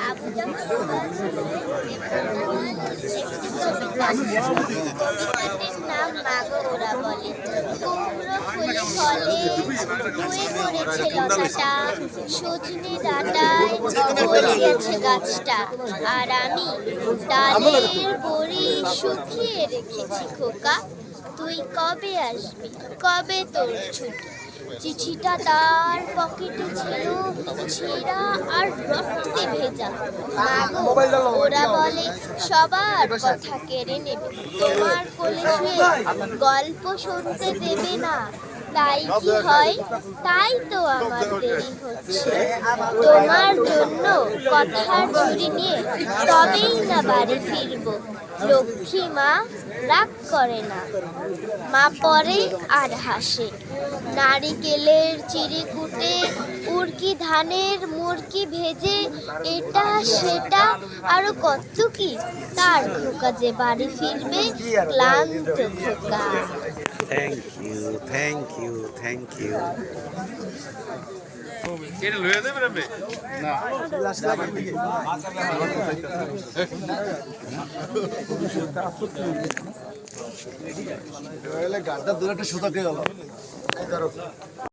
আবু জাফর কবিতাটির নাম মাগো ওরা বলে। কুমড়ো ফুলে ফলে নুয়ে পড়েছে লতাটা, সজনে ডাঁটায় ভরে গেছে গাছটা, আর আমি ডালের বড়ি শুকিয়ে রেখেছি খোকা। তুই কবে আসবি, কবে তোর ছুটি? চিঠিটা তার পকেটে ছিল ছেঁড়া আর রক্তে ভেজা। মাগো ওরা বলে সবার কথা কেড়ে নেবে, তোমার কোলে শুয়ে গল্প শুনতে দেবে না। তাই কি হয়? তাই তো আমার দেরি হচ্ছে তোমার জন্য কথার ঝুড়ি নিয়ে, তবেই না বাড়ি ফিরবো। লক্ষ্মী মা রাগ করে না, মা পরে আর হাসে। নারিকেলের চিড়িকুটে উড়কি ধানের মুরকি ভেজে, এটা সেটা আরো কত কি, তার খোকা যে বাড়ি ফিরবে ক্লান্ত খোকা। Thank you, thank you, thank you. এটা লয়ে যাবেন আপনি? না গাড়টা দূরে একটা সুতা পেয়ে গেল।